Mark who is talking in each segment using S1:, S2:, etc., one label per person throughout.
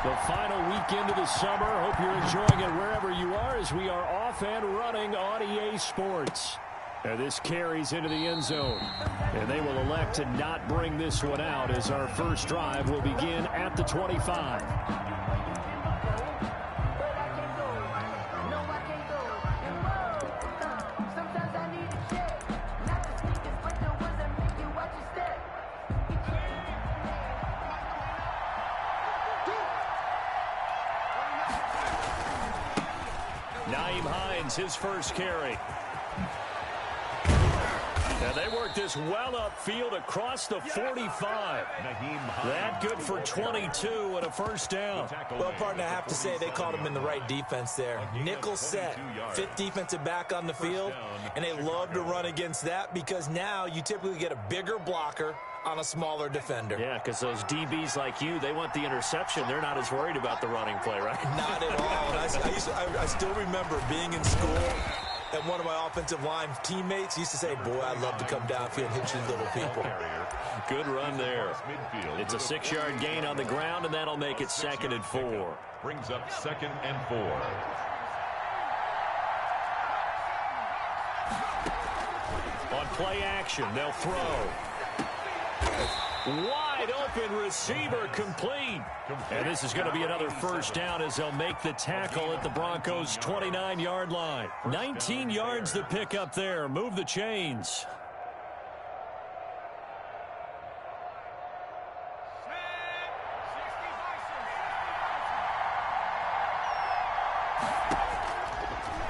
S1: The final weekend of the summer. Hope you're enjoying it wherever you are as we are off and running on EA Sports. And this carries into the end zone. And they will elect to not bring this one out as our first drive will begin at the 25. His first carry. And they work this well upfield across the 45. That good for 22 and a first down.
S2: Well, partner, I have to say they called him in the right defense there. Nickel set, fifth defensive back on the field, and they love to run against that because now you typically get a bigger blocker on a smaller defender.
S1: Yeah, because those DBs like you, they want the interception. They're not as worried about the running play, right?
S2: Not at all. And I still remember being in school, and one of my offensive line teammates used to say, boy, I'd love to come downfield and hit you little people.
S1: Good run there. It's a 6-yard gain on the ground, and that'll make it 2nd and 4.
S3: Brings up 2nd and 4.
S1: On play action, they'll throw. Wide open receiver complete. And this is going to be another first down as they'll make the tackle at the Broncos' 29-yard line. 19 yards to pick up there. Move the chains.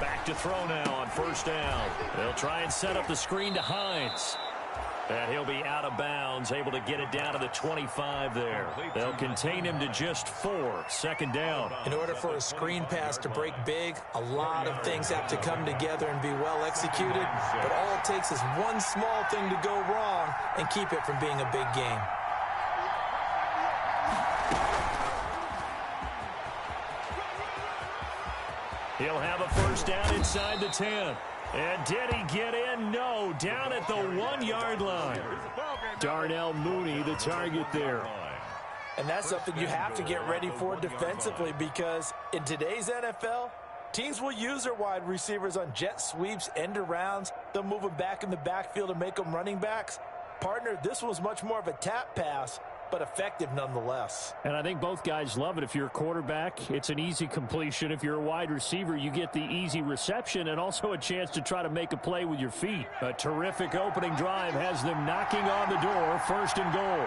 S1: Back to throw now on first down. They'll try and set up the screen to Hines. And he'll be out of bounds, able to get it down to the 25 there. They'll contain him to just 4, 2nd down.
S2: In order for a screen pass to break big, a lot of things have to come together and be well executed. But all it takes is one small thing to go wrong and keep it from being a big game.
S1: He'll have a first down inside the 10. And did he get in? No, down at the 1-yard line. Darnell Mooney, the target there.
S2: And that's something you have to get ready for defensively because in today's NFL, teams will use their wide receivers on jet sweeps, end arounds. They'll move them back in the backfield and make them running backs. Partner, this was much more of a tap pass, but effective nonetheless.
S1: And I think both guys love it. If you're a quarterback, it's an easy completion. If you're a wide receiver, you get the easy reception and also a chance to try to make a play with your feet. A terrific opening drive has them knocking on the door, 1st and goal.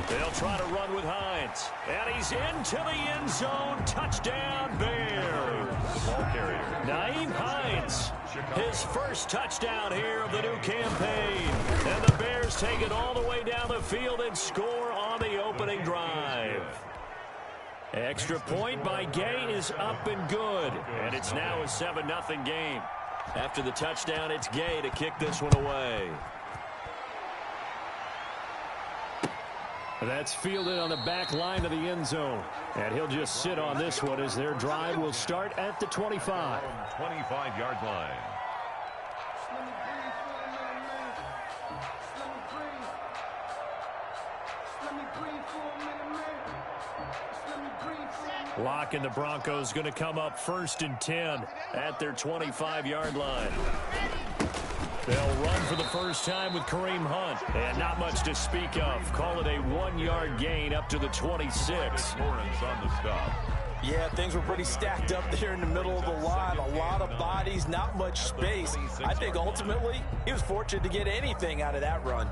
S1: They'll try to run with Hines. And he's into the end zone. Touchdown, Bears.
S3: Ball carrier.
S1: Nyheim Hines, his first touchdown here of the new campaign. And the Bears take it all the way down the field and score on the opening drive. Extra point by Gay is up and good. And it's now a 7-0 game. After the touchdown, it's Gay to kick this one away. That's fielded on the back line of the end zone. And he'll just sit on this one as their drive will start at the 25.
S3: 25-yard line.
S1: Lock and the Broncos going to come up 1st and 10 at their 25-yard line. They'll run for the first time with Kareem Hunt. And not much to speak of. Call it a 1-yard gain up to the 26.
S3: Lawrence on the stop.
S2: Yeah, things were pretty stacked up there in the middle of the line. A lot of bodies, not much space. I think ultimately he was fortunate to get anything out of that run.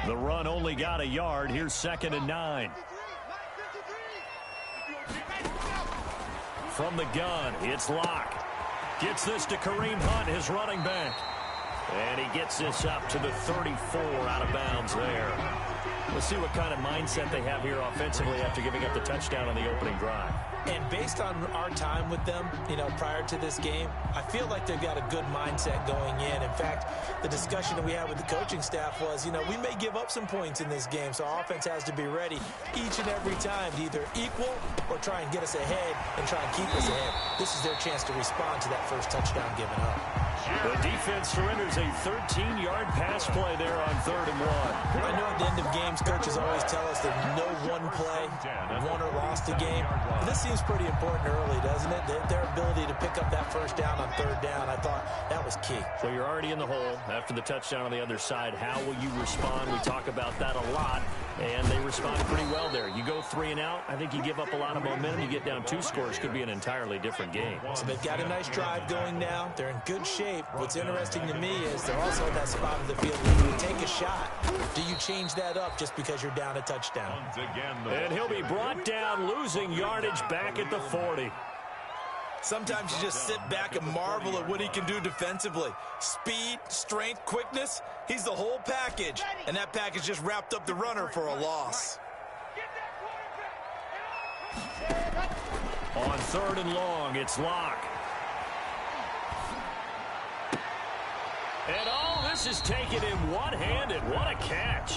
S1: The run only got a yard. Here's 2nd and 9. From the gun, it's Locke. Gets this to Kareem Hunt, his running back. And he gets this up to the 34 out of bounds there. We'll see what kind of mindset they have here offensively after giving up the touchdown on the opening drive.
S2: And based on our time with them, prior to this game, I feel like they've got a good mindset going in. In fact, the discussion that we had with the coaching staff was, we may give up some points in this game, so our offense has to be ready each and every time to either equal or try and get us ahead and try and keep us ahead. This is their chance to respond to that first touchdown given up.
S1: The defense surrenders a 13-yard pass play there on 3rd and 1.
S2: I know at the end of games, coaches always tell us that no one play won or lost the game. But this seems pretty important early, doesn't it? Their ability to pick up that first down on 3rd down, I thought that was key.
S1: So you're already in the hole after the touchdown on the other side. How will you respond? We talk about that a lot, and they responded pretty well there. You go 3 and out, I think you give up a lot of momentum. You get down 2 scores, could be an entirely different game.
S2: So they've got a nice drive going now. They're in good shape. What's interesting to me is they're also in that spot of the field where you take a shot. Do you change that up just because you're down a touchdown?
S1: And he'll be brought down, losing yardage back at the 40.
S2: Sometimes you just sit back and marvel at what he can do defensively. Speed, strength, quickness, he's the whole package. And that package just wrapped up the runner for a loss.
S1: On 3rd and long, it's Locke. And this is taken in one-handed. What a catch.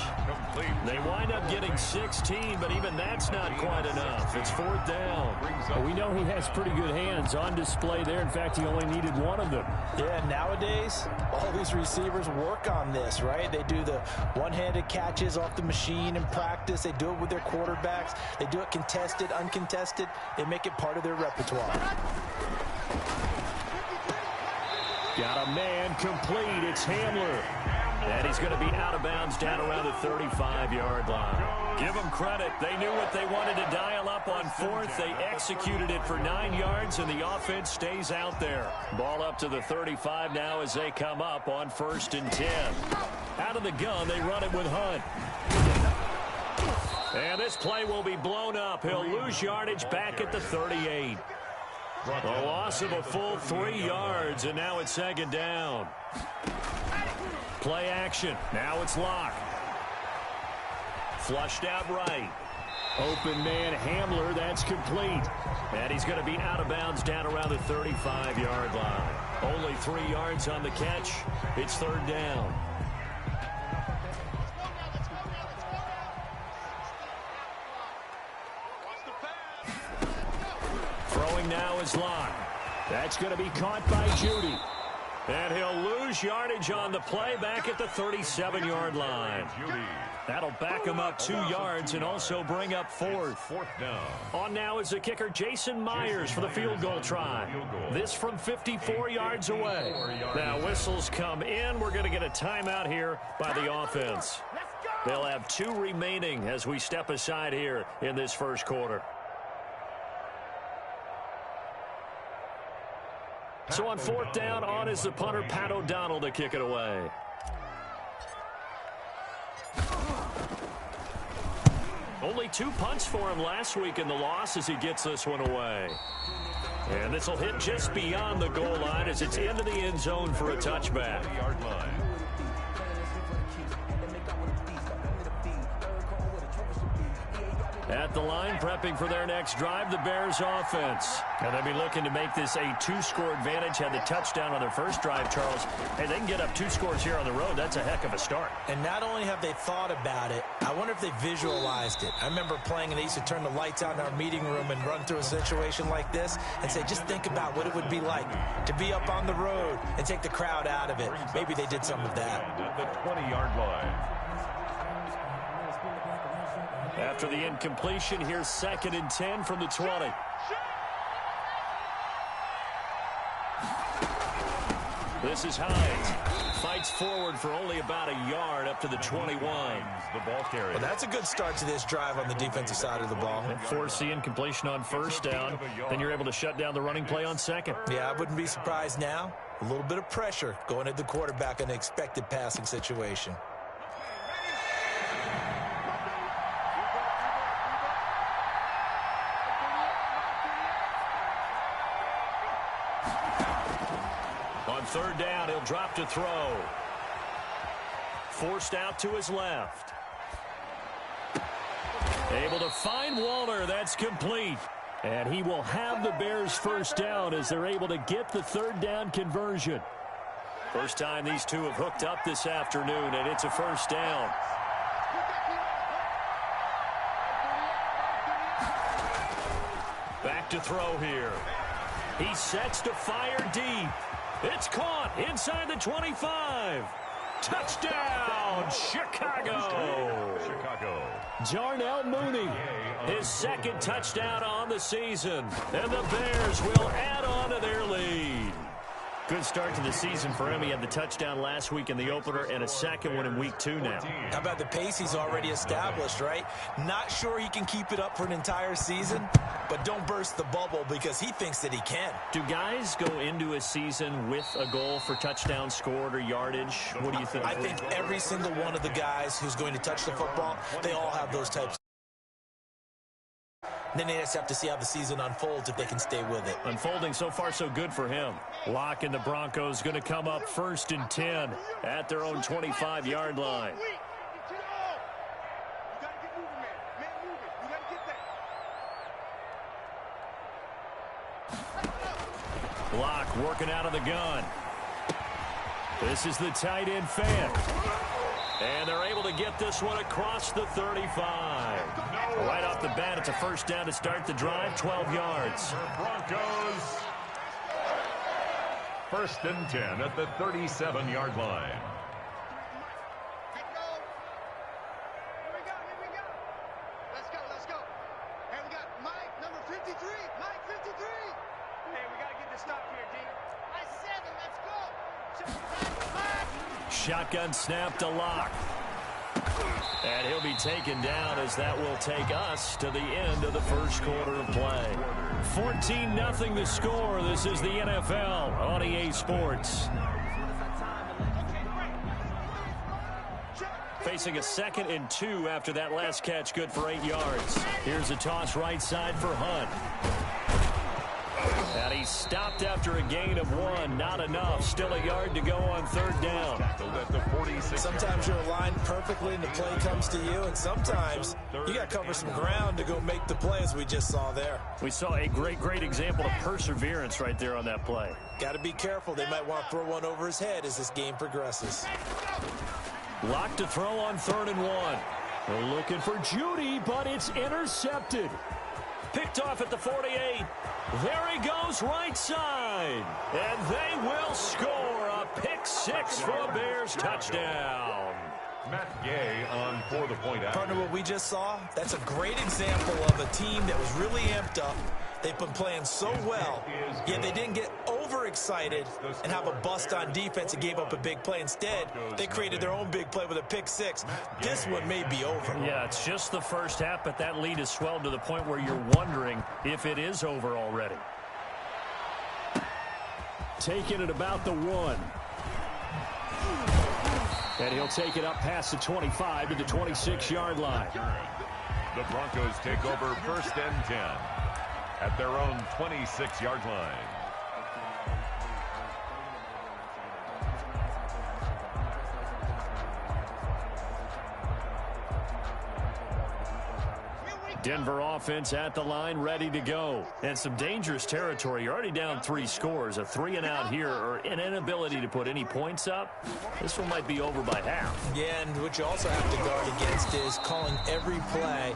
S1: They wind up getting 16, but even that's not quite enough. It's 4th down.
S4: Well, we know he has pretty good hands on display there. In fact, he only needed one of them.
S2: Yeah, nowadays, all these receivers work on this, right? They do the one-handed catches off the machine in practice. They do it with their quarterbacks. They do it contested, uncontested. They make it part of their repertoire.
S1: Got a man complete. It's Hamler. And he's going to be out of bounds down around the 35-yard line. Give them credit. They knew what they wanted to dial up on 4th. They executed it for 9 yards, and the offense stays out there. Ball up to the 35 now as they come up on 1st and 10. Out of the gun, they run it with Hunt. And this play will be blown up. He'll lose yardage back at the 38. A loss of a full 3 yards, and now it's 2nd down. Play action. Now it's Locke. Flushed out right. Open man Hamler. That's complete. And he's going to be out of bounds down around the 35-yard line. Only 3 yards on the catch. It's 3rd down. Throwing now is Locke. That's going to be caught by Judy. And he'll lose yardage on the play back at the 37-yard line. That'll back him up 2 yards and also bring up 4th. On now is the kicker Jason Myers for the field goal try. This from 54 yards away. Now whistles come in. We're going to get a timeout here by the offense. They'll have 2 remaining as we step aside here in this first quarter. So on 4th down, on is the punter, Pat O'Donnell, to kick it away. Only 2 punts for him last week in the loss as he gets this one away. And this will hit just beyond the goal line as it's into the end zone for a touchback. At the line, prepping for their next drive, the Bears offense. And they'll be looking to make this a 2-score advantage. Had the touchdown on their first drive, Charles. Hey, they can get up 2 scores here on the road. That's a heck of a start.
S2: And not only have they thought about it, I wonder if they visualized it. I remember playing, and they used to turn the lights out in our meeting room and run through a situation like this and say, just think about what it would be like to be up on the road and take the crowd out of it. Maybe they did some of that.
S3: At the 20-yard line.
S1: After the incompletion, here's 2nd and 10 from the 20. This is Hines. Fights forward for only about a yard up to the 21.
S3: The ball carrier.
S2: Well, that's a good start to this drive on the defensive side of the ball.
S1: And force the incompletion on 1st down. Then you're able to shut down the running play on 2nd.
S2: Yeah, I wouldn't be surprised now. A little bit of pressure going at the quarterback in an expected passing situation. On 3rd down, he'll drop to throw. Forced out to his left. Able to find Waller. That's complete. And he will have the Bears' 1st down as they're able to get the 3rd down conversion. First time these two have hooked up this afternoon, and it's a 1st down. Back to throw here. He sets to fire deep.
S1: It's caught inside the 25. Touchdown, Chicago. Darnell Mooney, his second touchdown on the season. And the Bears will add on to their lead.
S4: Good start to the season for him. He had the touchdown last week in the opener and a second one in week 2 now.
S2: How about the pace he's already established, right? Not sure he can keep it up for an entire season, but don't burst the bubble because he thinks that he can.
S4: Do guys go into a season with a goal for touchdown scored or yardage? What do you think?
S2: I think every single one of the guys who's going to touch the football, they all have those types. Then they just have to see how the season unfolds if they can stay with it.
S4: Unfolding so far so good for him.
S1: Locke and the Broncos going to come up 1st and 10 at their own 25-yard line. Locke working out of the gun. This is the tight end Fant. And they're able to get this one across the 35. Right off the bat, it's a first down to start the drive, 12 yards.
S3: Broncos. 1st and 10 at the 37-yard line.
S5: Let's go. Hey, we got Mike, number 53. Mike, 53. Hey, we got to get this stop here, D. I 7, let's go.
S1: Shotgun snap to Locke. And he'll be taken down as that will take us to the end of the first quarter of play. 14-0 the score. This is the NFL on EA Sports. Facing a 2nd and 2 after that last catch, good for 8 yards. Here's a toss right side for Hunt. And he stopped after a gain of 1. Not enough. Still a yard to go on 3rd down.
S2: Sometimes you're aligned perfectly and the play comes to you, and sometimes you got to cover some ground to go make the play, as we just saw there.
S4: We saw a great example of perseverance right there on that play.
S2: Got to be careful. They might want to throw one over his head as this game progresses.
S1: Locke to throw on 3rd and 1. They're looking for Judy, but it's intercepted. Picked off at the 48. There he goes right side. And they will score a pick-6 for a Bears touchdown.
S3: Matt Gay on for the point out.
S2: Partner, what we just saw, that's a great example of a team that was really amped up. They've been playing so well, yet they didn't get overexcited and have a bust on defense and gave up a big play. Instead, they created their own big play with a pick-6. This one may be over.
S4: Yeah, it's just the first half, but that lead has swelled to the point where you're wondering if it is over already.
S1: Taking it about the 1. And he'll take it up past the 25 to the 26-yard line.
S3: The Broncos take over 1st and 10 at their own 26-yard line.
S1: Denver offense at the line, ready to go. And some dangerous territory. You're already down 3 scores. A 3-and-out here, or an inability to put any points up. This one might be over by half.
S2: Yeah, and what you also have to guard against is calling every play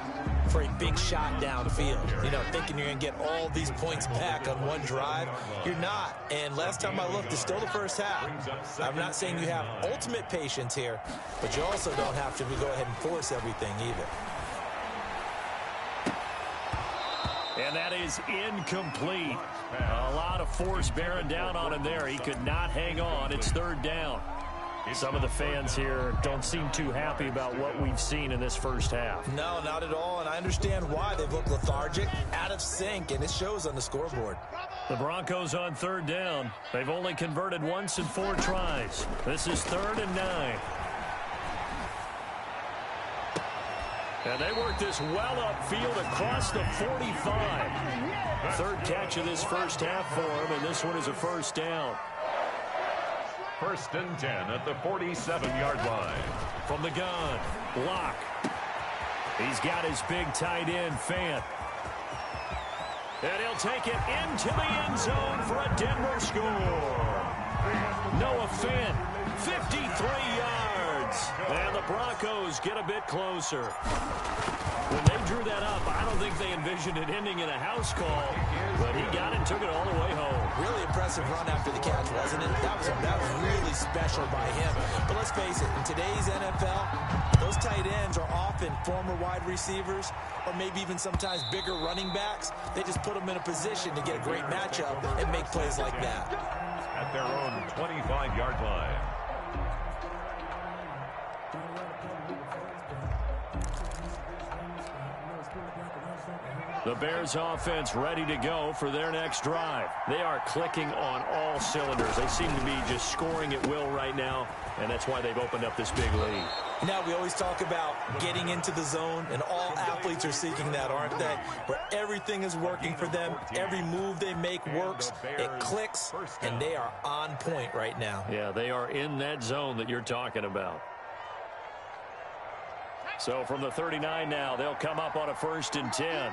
S2: for a big shot downfield. You know, thinking you're going to get all these points back on one drive. You're not. And last time I looked, it's still the first half. I'm not saying you have ultimate patience here, but you also don't have to go ahead and force everything either.
S1: And that is incomplete. A lot of force bearing down on him there. He could not hang on. It's 3rd down. Some of the fans here don't seem too happy about what we've seen in this first half.
S2: No, not at all, and I understand why. They've looked lethargic, out of sync, and it shows on the scoreboard.
S1: The Broncos on 3rd down. They've only converted once in 4 tries. This is 3rd and 9. And they work this well upfield across the 45. 3rd catch of this first half for him, and this one is a first down.
S3: 1st and 10 at the 47-yard line.
S1: From the gun, Locke. He's got his big tight end, Fant. And he'll take it into the end zone for a Denver score. Noah Fant, 53 yards. And the Broncos get a bit closer. When they drew that up, I don't think they envisioned it ending in a house call, but he got it and took it all the way home.
S2: Really impressive run after the catch, wasn't it? That was really special by him. But let's face it, in today's NFL, those tight ends are often former wide receivers or maybe even sometimes bigger running backs. They just put them in a position to get a great matchup and make plays like that.
S3: At their own 25-yard line.
S1: The Bears offense ready to go for their next drive. They are clicking on all cylinders. They seem to be just scoring at will right now, and that's why they've opened up this big lead.
S2: Now, we always talk about getting into the zone, and all athletes are seeking that, aren't they? Where everything is working for them. Every move they make works. It clicks, and they are on point right now.
S1: Yeah, they are in that zone that you're talking about. So from the 39 now, they'll come up on a 1st and 10.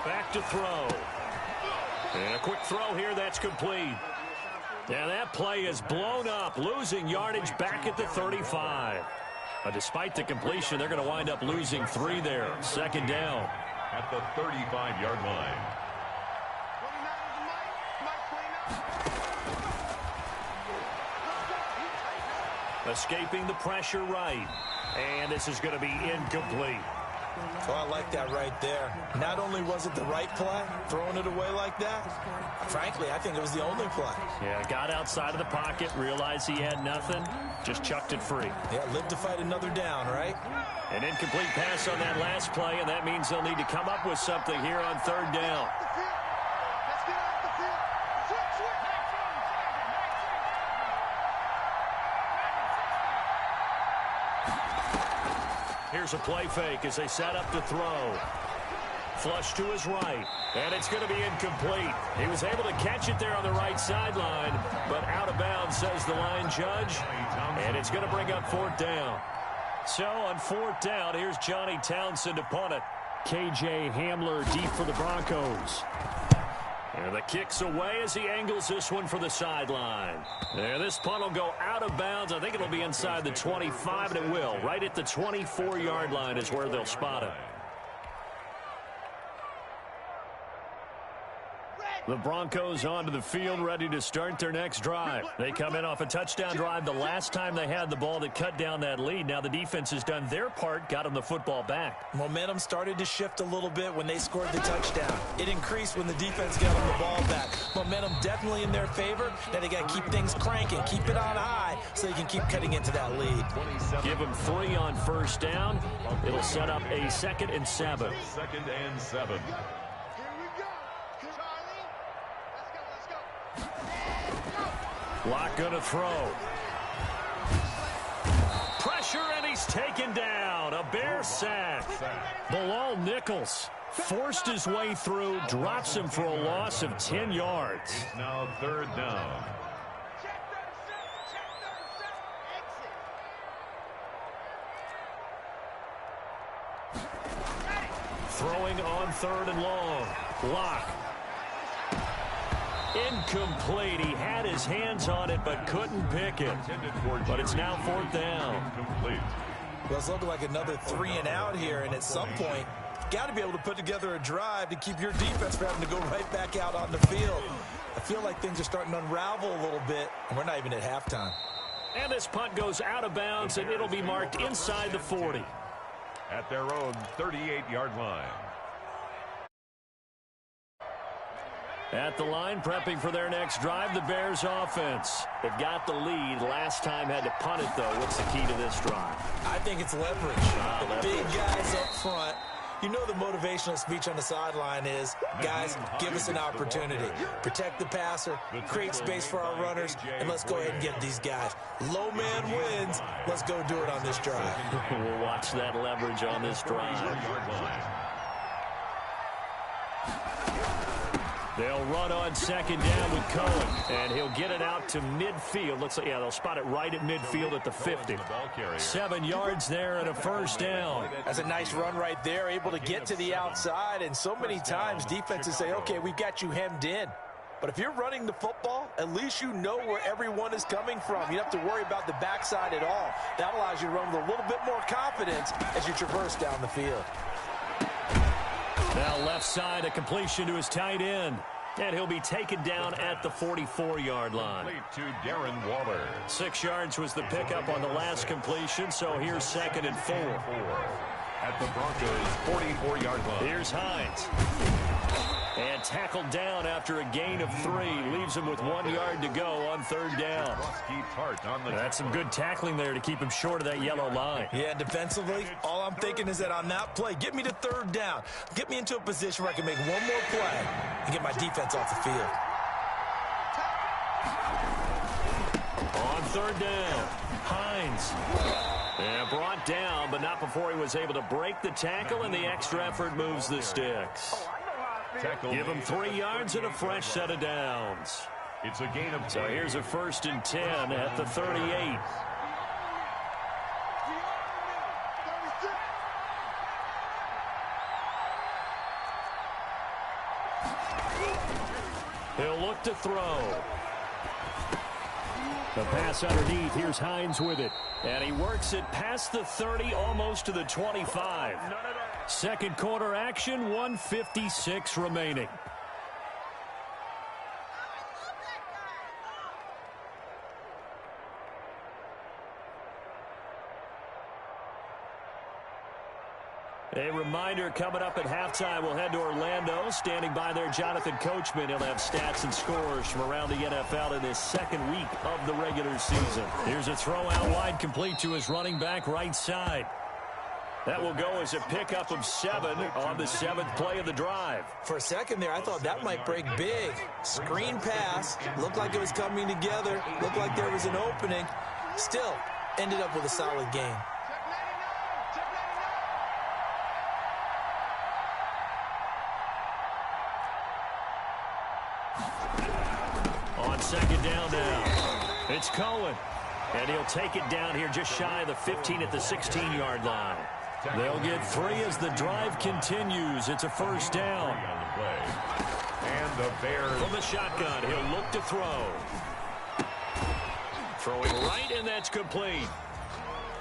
S1: Back to throw. And a quick throw here that's complete. And that play is blown up, losing yardage back at the 35. But despite the completion, they're going to wind up losing 3 there. 2nd down.
S3: At the 35-yard line.
S1: Escaping the pressure right. And this is going to be incomplete.
S2: Oh, I like that right there. Not only was it the right play, throwing it away like that, frankly, I think it was the only play.
S1: Yeah, got outside of the pocket, realized he had nothing, just chucked it free.
S2: Yeah, live to fight another down, right?
S1: An incomplete pass on that last play, and that means they'll need to come up with something here on 3rd down.
S5: Let's get off the field. Switch.
S1: Here's a play fake as they set up to throw. Flush to his right, and it's going to be incomplete. He was able to catch it there on the right sideline, but out of bounds, says the line judge, and it's going to bring up 4th down. So on 4th down, here's Johnny Townsend to punt it. KJ Hamler deep for the Broncos. And the kick's away as he angles this one for the sideline. And this punt will go out of bounds. I think it'll be inside the 25, and it will. Right at the 24-yard line is where they'll spot it. The Broncos onto the field, ready to start their next drive. They come in off a touchdown drive the last time they had the ball that cut down that lead. Now the defense has done their part, got them the football back.
S2: Momentum started to shift a little bit when they scored the touchdown. It increased when the defense got them the ball back. Momentum definitely in their favor. Now they got to keep things cranking, keep it on high so they can keep cutting into that lead.
S1: Give them 3 on 1st down. It'll set up a 2nd and 7.
S3: 2nd and 7.
S1: Lock going to throw. Pressure, and he's taken down. A Bear sack. Bilal Nichols forced his way through, drops him for a loss of 10 yards.
S3: It's now 3rd down.
S1: Throwing on 3rd and long. Lock. Incomplete. He had his hands on it but couldn't pick it. But it's now 4th down.
S2: Well, it's looking like another 3 and out here, and at some point, got to be able to put together a drive to keep your defense from having to go right back out on the field. I feel like things are starting to unravel a little bit, and we're not even at halftime.
S1: And this punt goes out of bounds, and it'll be marked inside the 40.
S3: At their own 38-yard line.
S1: At the line, prepping for their next drive, the Bears offense. They've got the lead. Last time had to punt it, though. What's the key to this drive?
S2: I think it's leverage. The big guys up front. You know the motivational speech on the sideline is, guys, give us an opportunity. Protect the passer, create space for our runners, and let's go ahead and get these guys. Low man wins. Let's go do it on this drive.
S1: We'll watch that leverage on this drive. They'll run on 2nd down with Cohen, and he'll get it out to midfield. Looks like, yeah, they'll spot it right at midfield at the 50. 7 yards there and a 1st down.
S2: That's a nice run right there, able to get to the outside, and so many times defenses say, okay, we've got you hemmed in. But if you're running the football, at least you know where everyone is coming from. You don't have to worry about the backside at all. That allows you to run with a little bit more confidence as you traverse down the field.
S1: Now left side, a completion to his tight end. And he'll be taken down at the 44-yard line.
S3: To Darren Waller.
S1: 6 yards was the pickup on the last completion, so here's 2nd and 4.
S3: At the Broncos' 44-yard line.
S1: Here's Hines. And tackled down after a gain of 3. Leaves him with 1 yard to go on 3rd down. That's some good tackling there to keep him short of that yellow line.
S2: Yeah, defensively, all I'm thinking is that on that play, get me to 3rd down. Get me into a position where I can make one more play and get my defense off the field.
S1: On 3rd down, Hines. And brought down, but not before he was able to break the tackle, and the extra effort moves the sticks. Give him 3 yards and a fresh set of downs.
S3: It's a gain of 2.
S1: So here's a 1st and 10 at the 38. He'll look to throw. The pass underneath. Here's Hines with it. And he works it past the 30, almost to the 25. Second quarter action, 1:56 remaining. A reminder, coming up at halftime, we'll head to Orlando. Standing by there, Jonathan Coachman. He'll have stats and scores from around the NFL in this 2nd week of the regular season. Here's a throw out wide, complete to his running back right side. That will go as a pickup of 7 on the 7th play of the drive.
S2: For a second there, I thought that might break big. Screen pass. Looked like it was coming together. Looked like there was an opening. Still, ended up with a solid game.
S1: On 2nd down now, it's Cohen. And he'll take it down here just shy of the 15 at the 16-yard line. They'll get 3 as the drive continues. It's a 1st down.
S3: And the Bears.
S1: From the shotgun, he'll look to throw. Throwing right, and that's complete.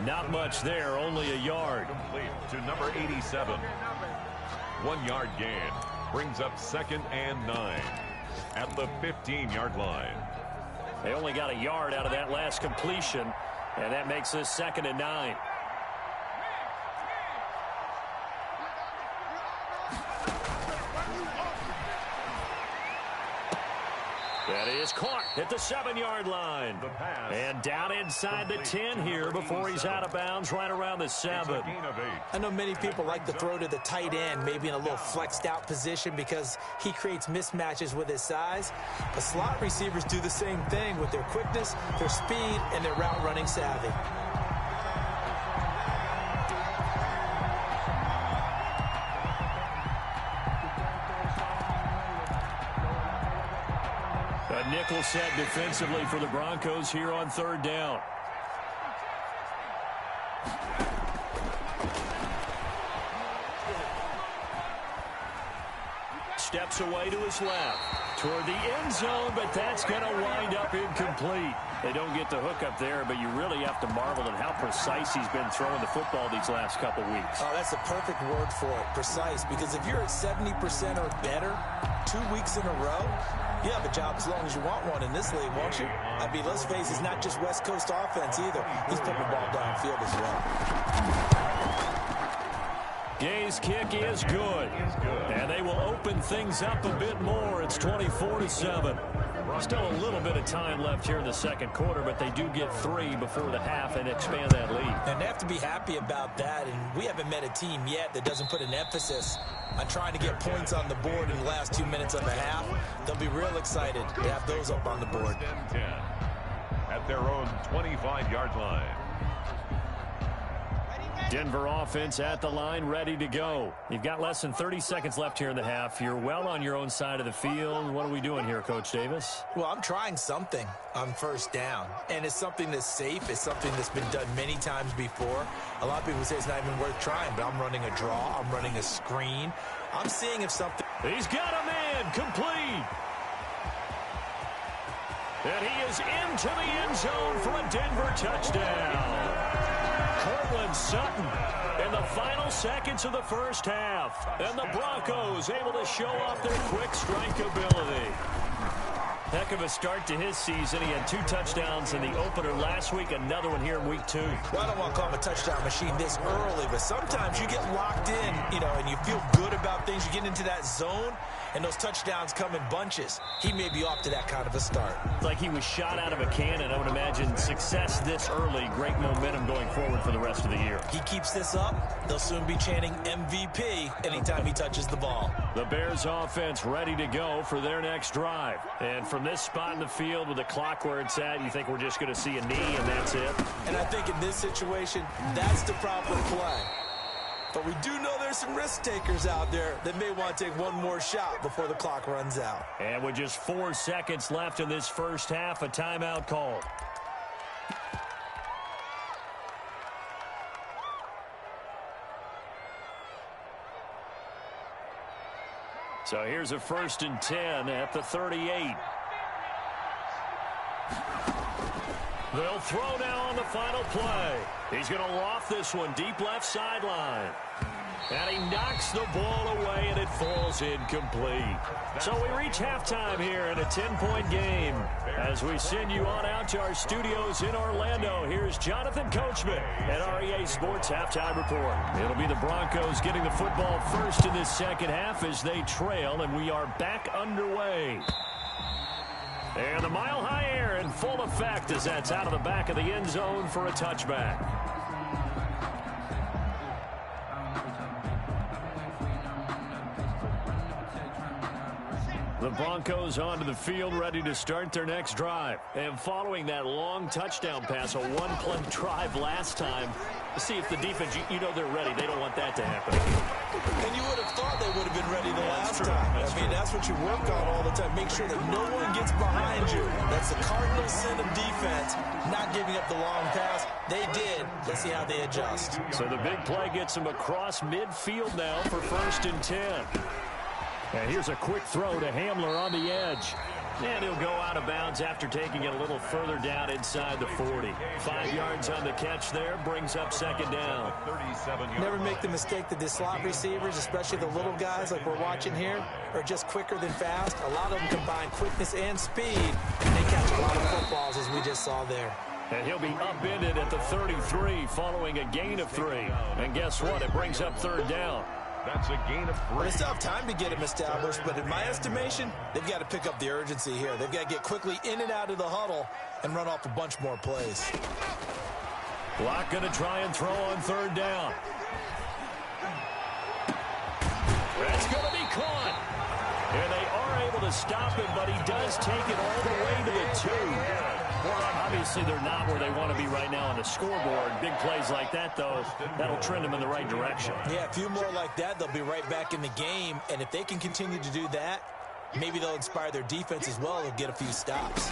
S1: Not much there, only a yard.
S3: Complete to number 87. 1 yard gain. Brings up 2nd and 9 at the 15-yard line.
S1: They only got a yard out of that last completion, and that makes this 2nd and 9. That is caught at the 7-yard line. And down inside the 10 here before he's out of bounds right around the 7.
S2: I know many people like to throw to the tight end, maybe in a little flexed out position because he creates mismatches with his size. But slot receivers do the same thing with their quickness, their speed, and their route running savvy.
S1: A nickel set defensively for the Broncos here on 3rd down. Steps away to his left toward the end zone, but that's going to wind up incomplete. They don't get the hook up there, but you really have to marvel at how precise he's been throwing the football these last couple weeks.
S2: Oh, that's the perfect word for it, precise, because if you're at 70% or better 2 weeks in a row, you have a job as long as you want one in this league, won't you? I mean, let's face it, it's not just West Coast offense either. He's putting the ball downfield as well.
S1: Gay's kick is good. And they will open things up a bit more. It's 24-7. Still a little bit of time left here in the 2nd quarter, but they do get 3 before the half and expand that lead.
S2: And they have to be happy about that. And we haven't met a team yet that doesn't put an emphasis on trying to get points on the board in the last 2 minutes of the half. They'll be real excited to have those up on the board.
S3: 10 at their own 25-yard line.
S1: Denver offense at the line, ready to go. You've got less than 30 seconds left here in the half. You're well on your own side of the field. What are we doing here, Coach Davis?
S2: Well, I'm trying something on 1st down, and it's something that's safe. It's something that's been done many times before. A lot of people say it's not even worth trying, but I'm running a draw. I'm running a screen. I'm seeing if something...
S1: He's got a man, complete. And he is into the end zone for a Denver touchdown. Cortland Sutton in the final seconds of the first half. And the Broncos able to show off their quick strike ability. Heck of a start to his season. He had 2 touchdowns in the opener last week, another one here in week 2.
S2: Well, I don't want to call him a touchdown machine this early, but sometimes you get locked in, and you feel good about things. You get into that zone, and those touchdowns come in bunches. He may be off to that kind of a start.
S4: It's like he was shot out of a cannon. I would imagine success this early, great momentum going forward for the rest of the year.
S2: He keeps this up, they'll soon be chanting MVP anytime he touches the ball.
S1: The Bears offense ready to go for their next drive. And from this spot in the field with the clock where it's at, you think we're just going to see a knee and that's it?
S2: And I think in this situation, that's the proper play. But we do know there's some risk takers out there that may want to take one more shot before the clock runs out.
S1: And with just 4 seconds left in this first half, a timeout called. So here's a 1st and 10 at the 38. They'll throw now on the final play. He's going to loft this one deep left sideline. And he knocks the ball away, and it falls incomplete. So we reach halftime here in a 10-point game. As we send you on out to our studios in Orlando, here's Jonathan Coachman at REA Sports Halftime Report. It'll be the Broncos getting the football first in this second half as they trail, and we are back underway. And the mile-high air in full effect as that's out of the back of the end zone for a touchback. The Broncos onto the field ready to start their next drive. And following that long touchdown pass, a one-play drive last time, see if the defense, they're ready. They don't want that to happen.
S2: And you would have thought they would have been ready the last time. That's what you work on all the time. Make sure that no one gets behind you. That's the cardinal sin of defense, not giving up the long pass. They did. Let's see how they adjust.
S1: So the big play gets them across midfield now for 1st and 10. And here's a quick throw to Hamler on the edge. And he'll go out of bounds after taking it a little further down inside the 40. 5 yards on the catch there, brings up 2nd down.
S2: Never make the mistake that the slot receivers, especially the little guys like we're watching here, are just quicker than fast. A lot of them combine quickness and speed, and they catch a lot of footballs as we just saw there.
S1: And he'll be upended at the 33 following a gain of 3. And guess what? It brings up 3rd down.
S3: That's a gain of 3.
S2: Well, they still have time to get him established, but in my estimation, they've got to pick up the urgency here. They've got to get quickly in and out of the huddle and run off a bunch more plays.
S1: Block going to try and throw on 3rd down. That's going to be caught. And they are able to stop him, but he does take it all the way to the 2. Obviously, they're not where they want to be right now on the scoreboard. Big plays like that, though, that'll trend them in the right direction.
S2: Yeah, a few more like that, they'll be right back in the game. And if they can continue to do that, maybe they'll inspire their defense as well and get a few stops.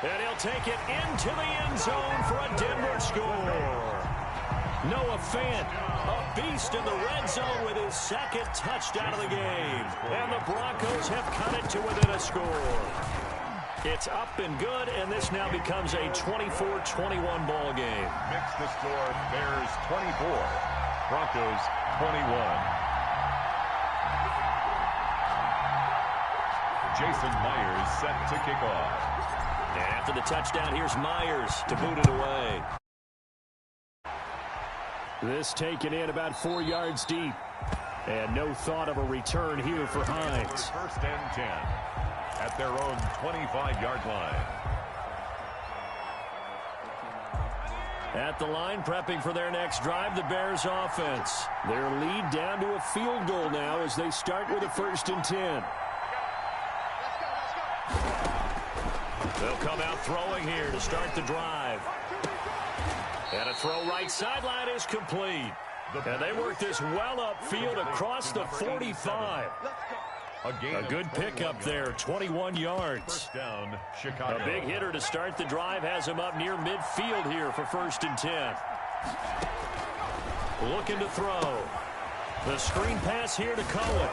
S1: And he'll take it into the end zone for a Denver score. Noah Fant, a beast in the red zone with his 2nd touchdown of the game. And the Broncos have cut it to within a score. It's up and good, and this now becomes a 24-21 ball game.
S3: Mix the score, Bears 24, Broncos 21. Jason Myers set to kick off.
S1: And after the touchdown, here's Myers to boot it away. This taken in about 4 yards deep. And no thought of a return here for Hines.
S3: 1st and 10 at their own 25-yard line.
S1: At the line, prepping for their next drive, the Bears offense. Their lead down to a field goal now as they start with a 1st and 10. They'll come out throwing here to start the drive. And a throw right sideline is complete. And they work this well upfield across the 45. A good pickup there, 21 yards.
S3: Down, Chicago.
S1: A big hitter to start the drive has him up near midfield here for 1st and 10. Looking to throw. The screen pass here to Cohen.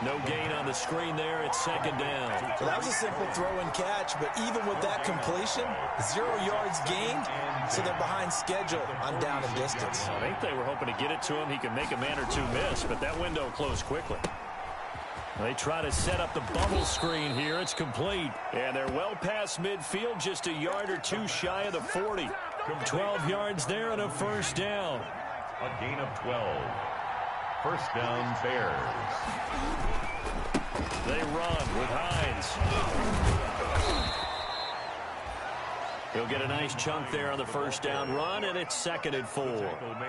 S1: No gain on the screen there. It's second down.
S2: Well, that was a simple throw and catch, but even with that completion, 0 yards gained, so they're behind schedule on down and distance.
S4: I think they were hoping to get it to him. He could make a man or two miss, but that window closed quickly.
S1: They try to set up the bubble screen here. It's complete. And they're well past midfield, just a yard or two shy of the 40. 12 yards there and a first down.
S3: A gain of 12. First down, Bears.
S1: They run with Hines. He'll get a nice chunk there on the first down run, and it's 2nd and 4.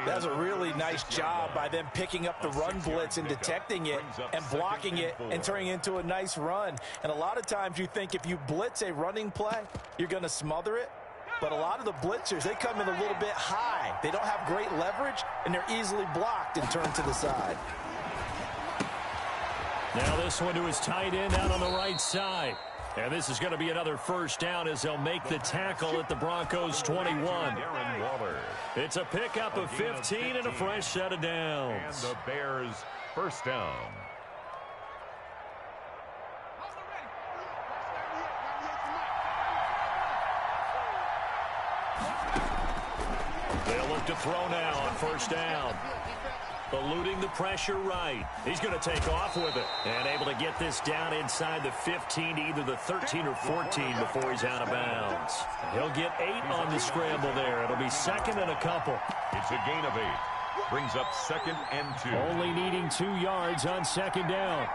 S2: That's a really nice job by them picking up the run blitz and detecting it and blocking it and turning it into a nice run. And a lot of times you think if you blitz a running play, you're going to smother it. But a lot of the blitzers, they come in a little bit high. They don't have great leverage, and they're easily blocked and turned to the side.
S1: Now this one to his tight end out on the right side. And this is going to be another first down as they'll make the tackle at the Broncos 21. It's a pickup of 15 and a fresh set of downs.
S3: And the Bears first down.
S1: They'll look to throw now on first down. Eluding the pressure right. He's going to take off with it. And able to get this down inside the 15, either the 13 or 14 before he's out of bounds. He'll get 8 on the scramble there. It'll be 2nd and a couple.
S3: It's a gain of 8. Brings up 2nd and 2.
S1: Only needing 2 yards on 2nd down.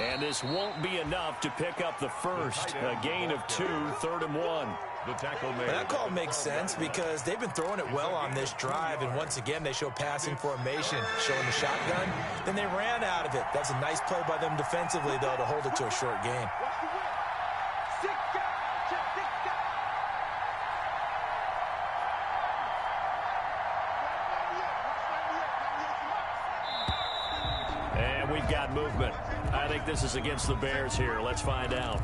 S1: And this won't be enough to pick up the first. A gain of 2, 3rd and 1.
S3: The tackle made.
S2: That call makes sense because they've been throwing it well on this drive, and once again they show passing formation, showing the shotgun. Then they ran out of it. That's a nice play by them defensively, though, to hold it to a short gain.
S1: And we've got movement. I think this is against the Bears here. Let's find out.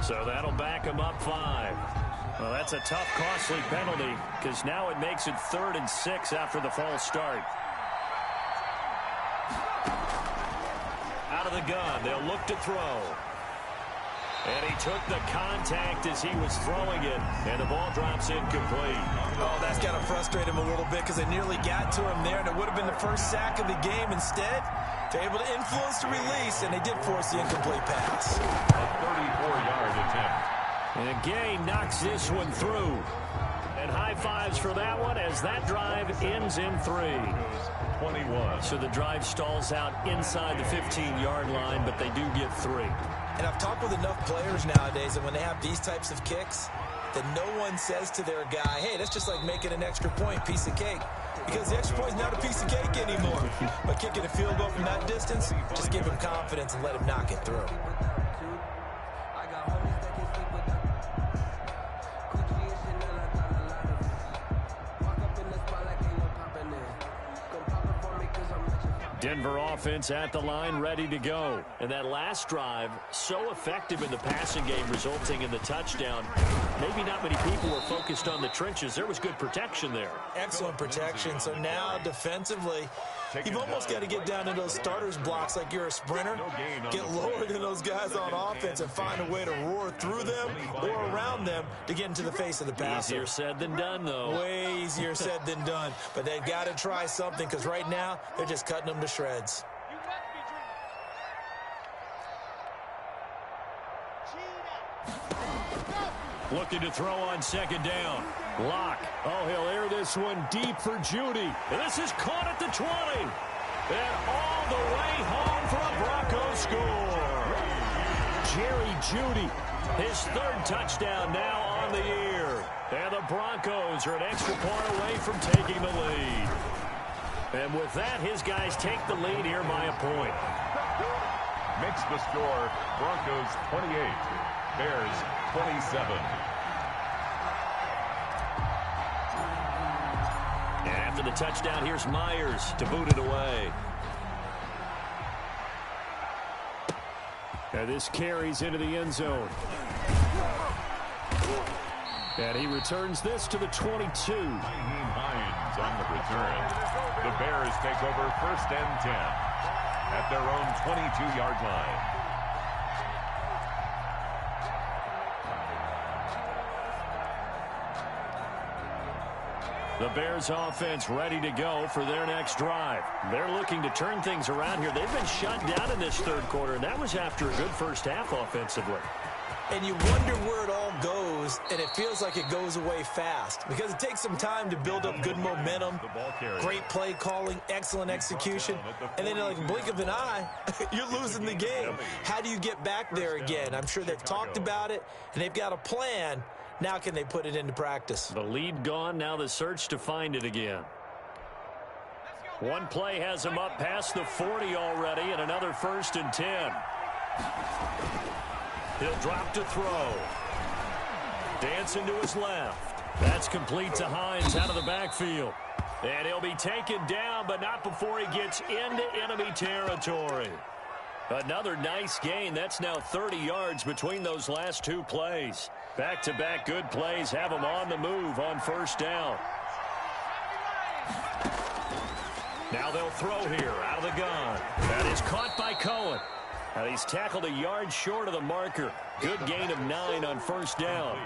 S1: So that'll back them up 5. Well, that's a tough, costly penalty because now it makes it 3rd and 6 after the false start. Out of the gun, they'll look to throw. And he took the contact as he was throwing it, and the ball drops incomplete.
S2: Oh, that's got to frustrate him a little bit because they nearly got to him there, and it would have been the first sack of the game. Instead, they're able to influence the release, and they did force the incomplete pass.
S3: A 34-yard attempt.
S1: And again, knocks this one through. And high fives for that one as that drive ends in 3.
S3: 21.
S1: So the drive stalls out inside the 15-yard line, but they do get 3.
S2: And I've talked with enough players nowadays that when they have these types of kicks, that no one says to their guy, hey, that's just like making an extra point, piece of cake. Because the extra point is not a piece of cake anymore. But kicking a field goal from that distance, just give him confidence and let him knock it through.
S1: Denver offense at the line, ready to go. And that last drive, so effective in the passing game, resulting in the touchdown. Maybe not many people were focused on the trenches. There was good protection there.
S2: Excellent protection. So now, defensively, you've almost got to get down to those starters blocks like you're a sprinter. Get lower than those guys on offense and find a way to roar through them or around them to get into the face of the passer.
S1: Easier said than done, though.
S2: Way easier said than done. But they've got to try something because right now, they're just cutting them to shreds.
S1: Looking to throw on 2nd down. Lock. Oh, he'll air this one deep for Judy. And this is caught at the 20. And all the way home for a Broncos score. Jerry Judy, his 3rd touchdown now on the year. And the Broncos are an extra point away from taking the lead. And with that, his guys take the lead here by a point.
S3: Makes the score Broncos 28, Bears 27.
S1: And after the touchdown, here's Myers to boot it away. And this carries into the end zone. And he returns this to the 22.
S3: Hines on the return. The Bears take over 1st and 10 at their own 22-yard line.
S1: The Bears offense ready to go for their next drive. They're looking to turn things around here. They've been shut down in this third quarter, and that was after a good first half offensively.
S2: And you wonder where it all goes, and it feels like it goes away fast because it takes some time to build up good momentum, great play calling, excellent execution, and then like a blink of an eye, you're losing the game. How do you get back there again? I'm sure they've talked about it, and they've got a plan. Now can they put it into practice?
S1: The lead gone, now the search to find it again. One play has him up past the 40 already, and another 1st and 10. He'll drop to throw. Dancing to his left. That's complete to Hines out of the backfield. And he'll be taken down, but not before he gets into enemy territory. Another nice gain. That's now 30 yards between those last two plays. Back-to-back good plays have him on the move on 1st down. Now they'll throw here out of the gun. That is caught by Cohen. And he's tackled a yard short of the marker. Good gain of 9 on 1st down.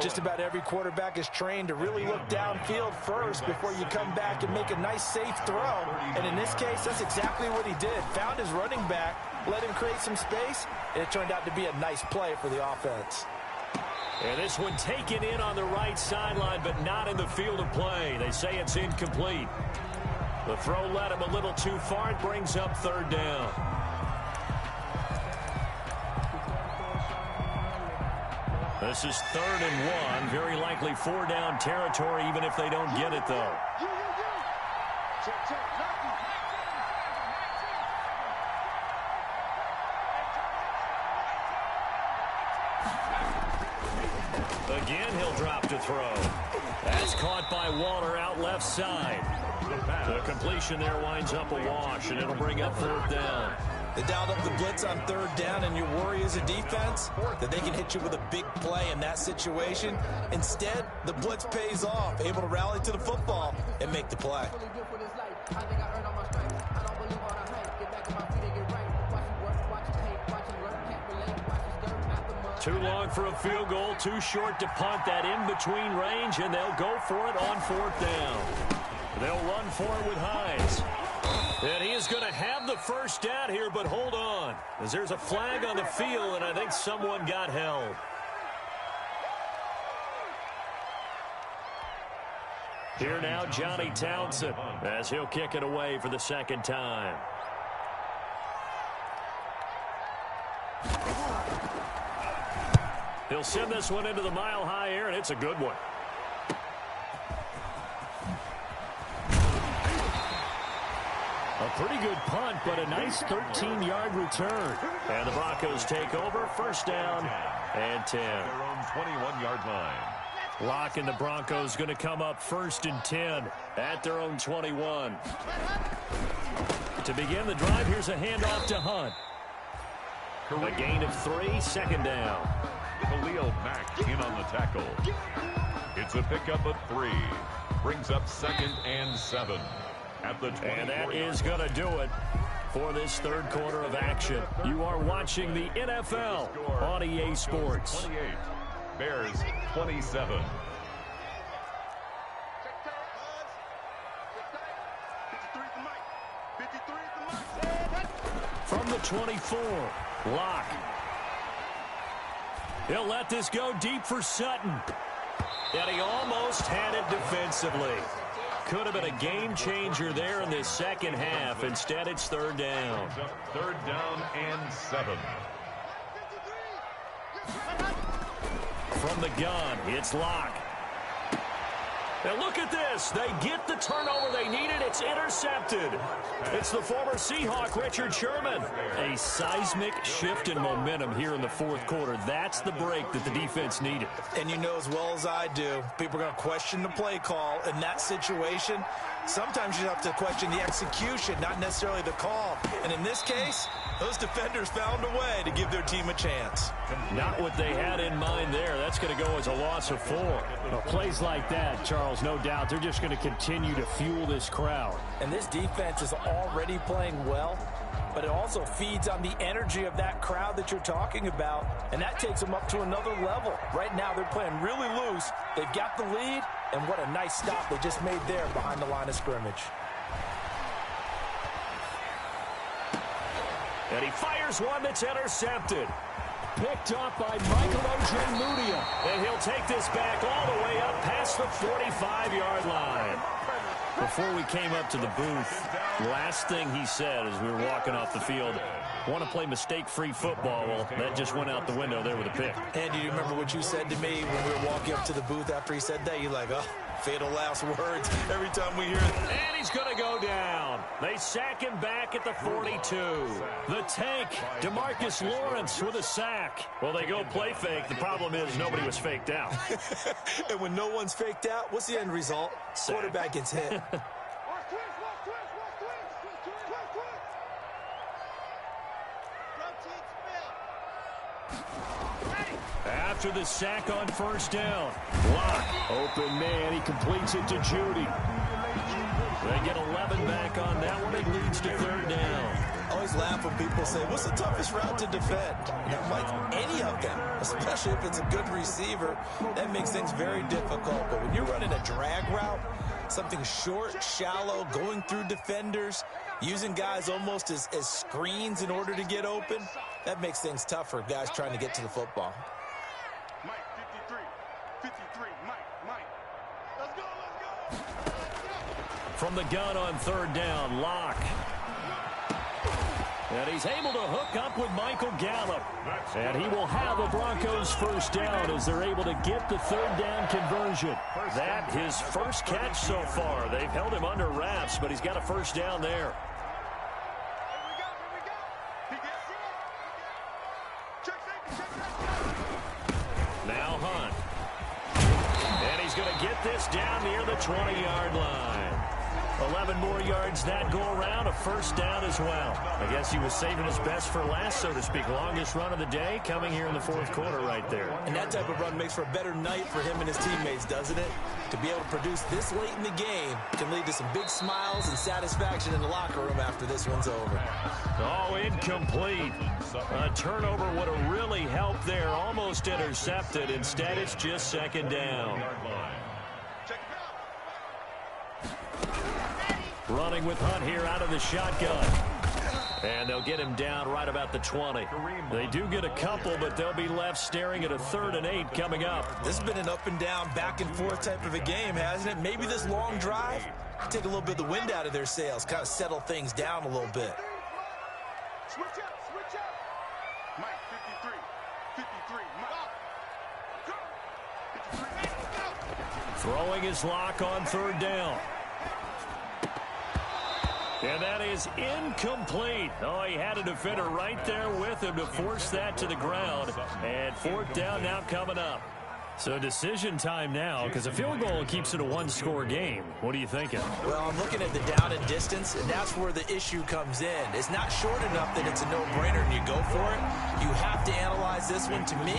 S2: Just about every quarterback is trained to really look downfield first before you come back and make a nice, safe throw. And in this case, that's exactly what he did. Found his running back, let him create some space, and it turned out to be a nice play for the offense.
S1: And this one taken in on the right sideline, but not in the field of play. They say it's incomplete. The throw led him a little too far. It brings up 3rd down. This is 3rd and 1. Very likely 4-down territory, even if they don't get it, though. Again, he'll drop to throw. That's caught by Waller out left side. The completion there winds up a wash, and it'll bring up 4th down.
S2: They dialed up the blitz on 3rd down, and your worry as a defense that they can hit you with a big play in that situation. Instead, the blitz pays off, able to rally to the football and make the play.
S1: Too long for a field goal, too short to punt. That in-between range, and they'll go for it on 4th down. They'll run for it with Hines. And he is going to have the 1st down here, but hold on, as there's a flag on the field, and I think someone got held. Here now, Johnny Townsend, as he'll kick it away for the 2nd time. He'll send this one into the mile-high air, and it's a good one. A pretty good punt, but a nice 13-yard return. And the Broncos take over, 1st down and 10.
S3: Their own 21-yard line.
S1: Locke and the Broncos going to come up 1st and 10 at their own 21. To begin the drive, here's a handoff to Hunt. A gain of 3, 2nd down.
S3: Khalil Mack in on the tackle. It's a pickup of 3. Brings up 2nd and 7. At the 24.
S1: And that is going to do it for this 3rd quarter of action. You are watching the NFL on EA Sports.
S3: 28. Bears 27.
S1: From the 24, Locke. He'll let this go deep for Sutton. And he almost had it defensively. Could have been a game changer there in this 2nd half. Instead, it's 3rd down.
S3: 3rd down and 7.
S1: From the gun, it's Locke. And look at this. They get the turnover they needed. It's intercepted. It's the former Seahawk, Richard Sherman. A seismic shift in momentum here in the fourth quarter. That's the break that the defense needed.
S2: And you know as well as I do, people are going to question the play call in that situation. Sometimes you have to question the execution, not necessarily the call. And in this case, those defenders found a way to give their team a chance.
S1: Not what they had in mind there. That's going to go as a loss of 4.
S4: Well, plays like that, Charles, no doubt, they're just going to continue to fuel this crowd.
S2: And this defense is already playing well, but it also feeds on the energy of that crowd that you're talking about, and that takes them up to another level. Right now, they're playing really loose. They've got the lead, and what a nice stop they just made there behind the line of scrimmage.
S1: And he fires one that's intercepted. Picked up by Michael Ojemudia. And he'll take this back all the way up past the 45-yard line. Before we came up to the booth, last thing he said as we were walking off the field, want to play mistake-free football. Well, that just went out the window there with a pick.
S2: Andy, do you remember what you said to me when we were walking up to the booth after he said that? You're like, oh, fatal last words every time we hear it.
S1: And he's going to go down. They sack him back at the 42. The tank, DeMarcus Lawrence with a sack. Well, they go play fake. The problem is nobody was faked out.
S2: And when no one's faked out, what's the end result? Quarterback gets hit.
S1: After the sack on first down, Locke, open man, he completes it to Judy. They get 11 back on that one. It leads to third down.
S2: I always laugh when people say, what's the toughest route to defend? And I'm like, any of them, especially if it's a good receiver, that makes things very difficult. But when you're running a drag route, something short, shallow, going through defenders, using guys almost as screens in order to get open, that makes things tough for guys trying to get to the football.
S5: Mike, 53, Mike. Let's go.
S1: From the gun on third down, Locke. And he's able to hook up with Michael Gallup. And he will have the Broncos first down as they're able to get the third down conversion. That his first catch so far. They've held him under wraps, but he's got a first down there. Now Hunt. And he's going to get this down near the 20-yard line. 11 more yards that go around, a first down as well. I guess he was saving his best for last, so to speak. Longest run of the day coming here in the fourth quarter right there.
S2: And that type of run makes for a better night for him and his teammates, doesn't it? To be able to produce this late in the game can lead to some big smiles and satisfaction in the locker room after this one's over.
S1: Oh, incomplete. A turnover would have really helped there. Almost intercepted. Instead, it's just second down. Running with Hunt here out of the shotgun. And they'll get him down right about the 20. They do get a couple, but they'll be left staring at a 3rd and 8 coming up.
S2: This has been an up and down, back and forth type of a game, hasn't it? Maybe this long drive take a little bit of the wind out of their sails, kind of settle things down a little bit.
S5: Switch up. Mike, 53, Mike.
S1: Throwing his lock on third down. And that is incomplete. Oh, he had a defender right there with him to force that to the ground. And fourth down now coming up. So decision time now, because a field goal keeps it a one-score game. What are you thinking?
S2: Well, I'm looking at the down and distance, and that's where the issue comes in. It's not short enough that it's a no-brainer and you go for it. You have to analyze this one. To me,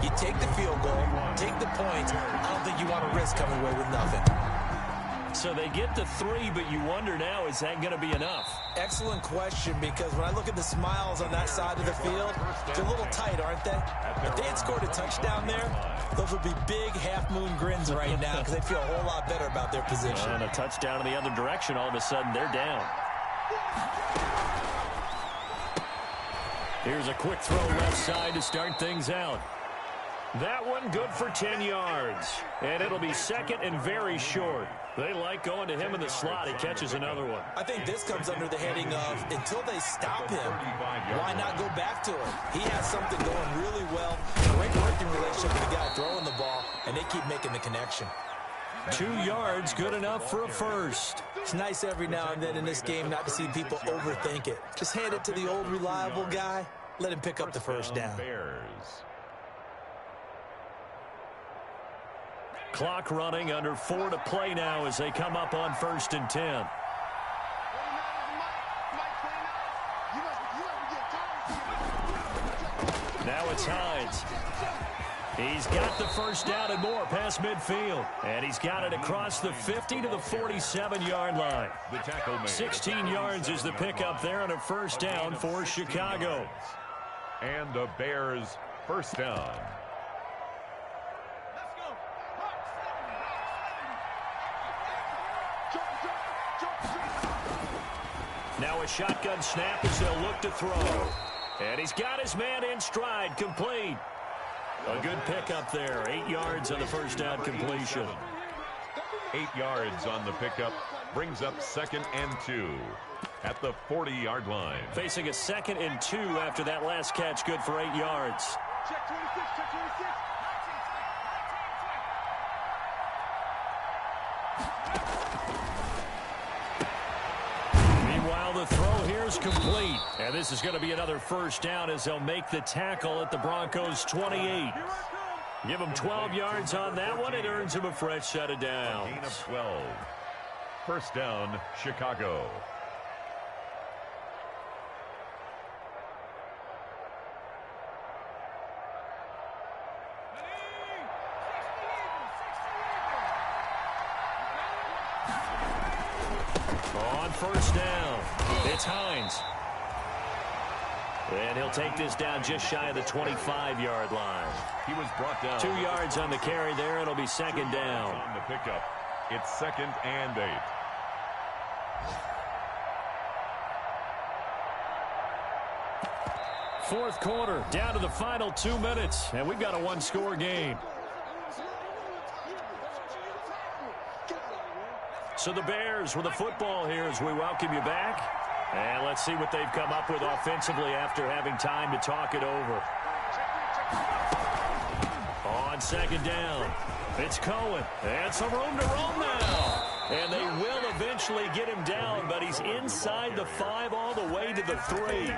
S2: you take the field goal, take the points. I don't think you want to risk coming away with nothing.
S1: So they get to 3, but you wonder now, is that going to be enough?
S2: Excellent question, because when I look at the smiles on that side of the field, they're a little tight, aren't they? If they had scored a touchdown there, those would be big half-moon grins right now because they'd feel a whole lot better about their position.
S1: And a touchdown in the other direction, all of a sudden they're down. Here's a quick throw left side to start things out. That one good for 10 yards. And it'll be second and very short. They like going to him in the slot. He catches another one.
S2: I think this comes under the heading of, until they stop him, why not go back to him? He has something going really well. Great working relationship with the guy throwing the ball, and they keep making the connection.
S1: 2 yards, good enough for a first.
S2: It's nice every now and then in this game not to see people overthink it. Just hand it to the old reliable guy. Let him pick up the first down.
S3: Bears.
S1: Clock running, under 4 to play now as they come up on 1st and 10. Now it's Hines. He's got the first down and more past midfield. And he's got it across the 50 to the 47-yard line. 16 yards is the pickup there and a first down for Chicago.
S3: And the Bears first down.
S1: Now a shotgun snap as they'll look to throw. And he's got his man in stride, complete. A good pickup there. 8 yards on the first down completion.
S3: 8 yards on the pickup. Brings up 2nd and 2 at the 40-yard line.
S1: Facing a 2nd and 2 after that last catch. Good for 8 yards.
S5: Check 26, check 26.
S1: Meanwhile, the throw here is complete. And this is going to be another first down as they'll make the tackle at the Broncos' 28. Give them 12 yards on that one. It earns them a fresh set of downs.
S3: Gain of 12. First down, Chicago.
S1: On first down, it's Hines. And he'll take this down just shy of the 25-yard line.
S3: He was brought down.
S1: 2 yards on the carry there. It'll be 2nd down.
S3: On the pickup, it's 2nd and 8.
S1: Fourth quarter, down to the final 2 minutes, and we've got a one-score game. So the Bears with the football here as we welcome you back. And let's see what they've come up with offensively after having time to talk it over. On 2nd down, it's Cohen. And some room to roam now. And they will eventually get him down, but he's inside the 5 all the way to the 3.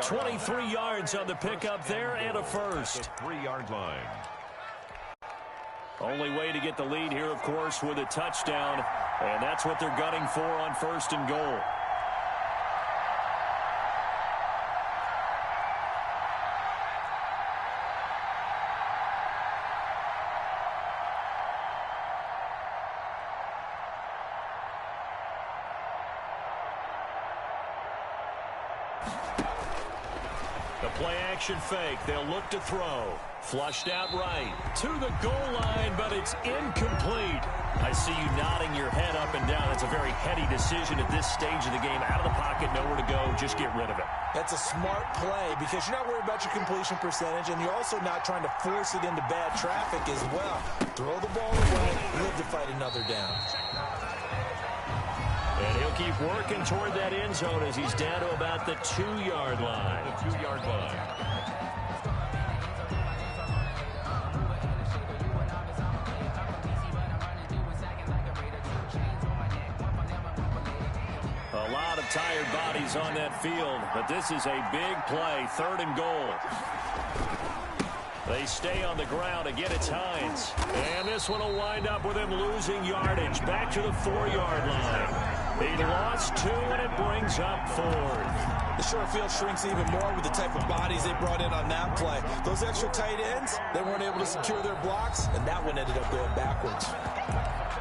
S1: 23 yards on the pickup there and a first.
S3: 3-yard line.
S1: Only way to get the lead here, of course, with a touchdown. And that's what they're gunning for on 1st and goal. The play-action fake. They'll look to throw. Flushed out right. To the goal line, but it's incomplete. I see you nodding your head up and down. It's a very heady decision at this stage of the game. Out of the pocket, nowhere to go. Just get rid of it.
S2: That's a smart play because you're not worried about your completion percentage, and you're also not trying to force it into bad traffic as well. Throw the ball away, live to fight another down.
S1: And he'll keep working toward that end zone as he's down to about the 2-yard line.
S3: The 2-yard line.
S1: A lot of tired bodies on that field, but this is a big play. 3rd and goal. They stay on the ground. Again, it's Hines. And this one will wind up with him losing yardage. Back to the 4-yard line. He lost 2, and it brings up 4th.
S2: The short field shrinks even more with the type of bodies they brought in on that play. Those extra tight ends, they weren't able to secure their blocks, and that one ended up going backwards.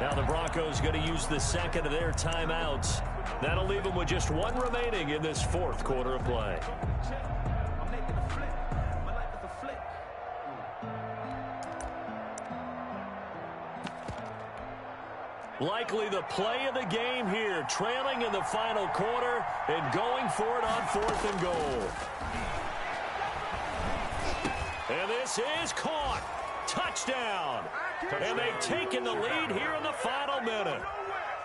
S1: Now the Broncos going to use the 2nd of their timeouts. That'll leave them with just 1 remaining in this 4th quarter of play. Likely the play of the game here, trailing in the final quarter and going for it on 4th and goal. And this is caught. Touchdown. And they've taken the lead here in the final minute.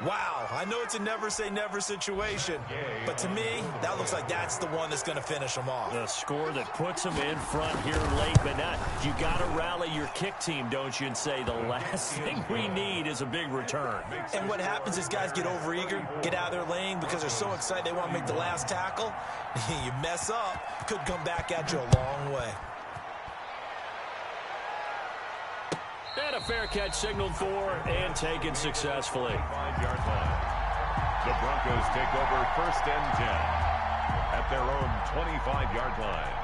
S2: Wow, I know it's a never-say-never situation, but to me, that looks like that's the one that's going to finish them off.
S4: The score that puts them in front here late, but now you got to rally your kick team, don't you, and say the last thing we need is a big return.
S2: And what happens is guys get overeager, get out of their lane because they're so excited they want to make the last tackle. You mess up, could come back at you a long way.
S1: And a fair catch signaled for and taken successfully.
S3: 5-yard line. The Broncos take over 1st and 10 at their own 25-yard line.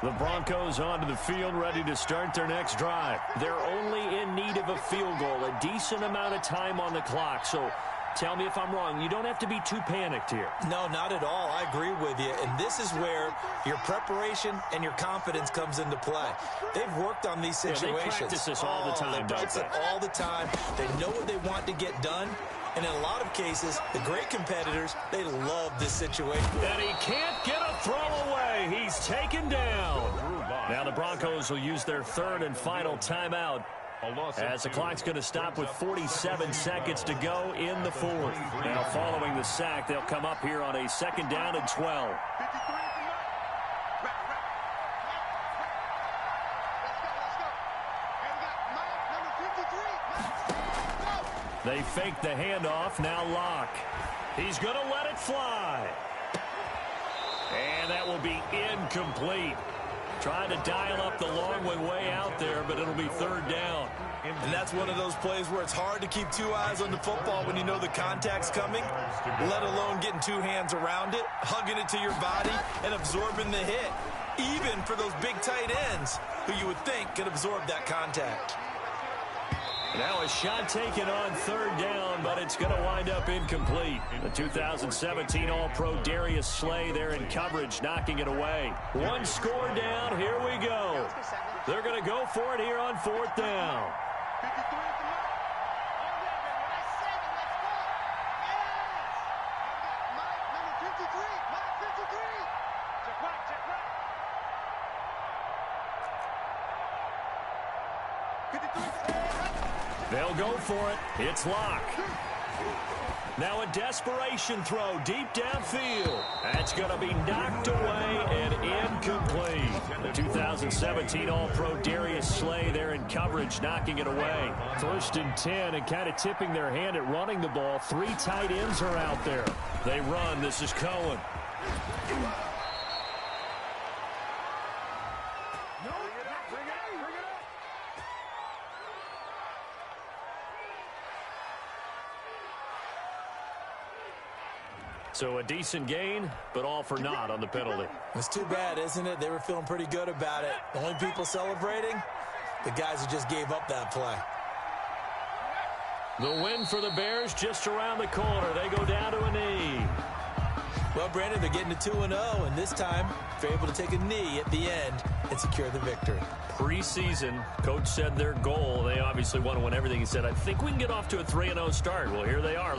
S1: The Broncos onto the field, ready to start their next drive. They're only in need of a field goal, a decent amount of time on the clock. So tell me if I'm wrong. You don't have to be too panicked here.
S2: No, not at all. I agree with you. And this is where your preparation and your confidence comes into play. They've worked on these situations.
S1: Yeah, they practice this all the time.
S2: They practice it all the time. They know what they want to get done. And in a lot of cases, the great competitors, they love this situation.
S1: And he can't get a throw away. He's taken down. Now the Broncos will use their 3rd and final timeout, as the clock's going to stop with 47 seconds to go in the 4th. Now, following the sack, they'll come up here on a 2nd down and 12. They fake the handoff. Now Locke. He's going to let it fly. And that will be incomplete. Trying to dial up the long way out there, but it'll be 3rd down.
S2: And that's one of those plays where it's hard to keep 2 eyes on the football when you know the contact's coming, let alone getting 2 hands around it, hugging it to your body, and absorbing the hit, even for those big tight ends who you would think could absorb that contact.
S1: Now a shot taken on 3rd down, but it's going to wind up incomplete. The 2017 All-Pro Darius Slay there in coverage, knocking it away. 1 score down. Here we go. They're going to go for it here on 4th down. They'll go for it. It's Locke. Now a desperation throw deep downfield. That's going to be knocked away and incomplete. The 2017 All-Pro Darius Slay there in coverage, knocking it away. 1st and 10, and kind of tipping their hand at running the ball. 3 tight ends are out there. They run. This is Cohen. So a decent gain, but all for naught on the penalty.
S2: It's too bad, isn't it? They were feeling pretty good about it. The only people celebrating, the guys who just gave up that play.
S1: The win for the Bears just around the corner. They go down to a knee.
S2: Well, Brandon, they're getting to 2-0, and this time they're able to take a knee at the end and secure the victory.
S1: Preseason, coach said their goal, they obviously want to win everything. He said, I think we can get off to a 3-0 start. Well, here they are.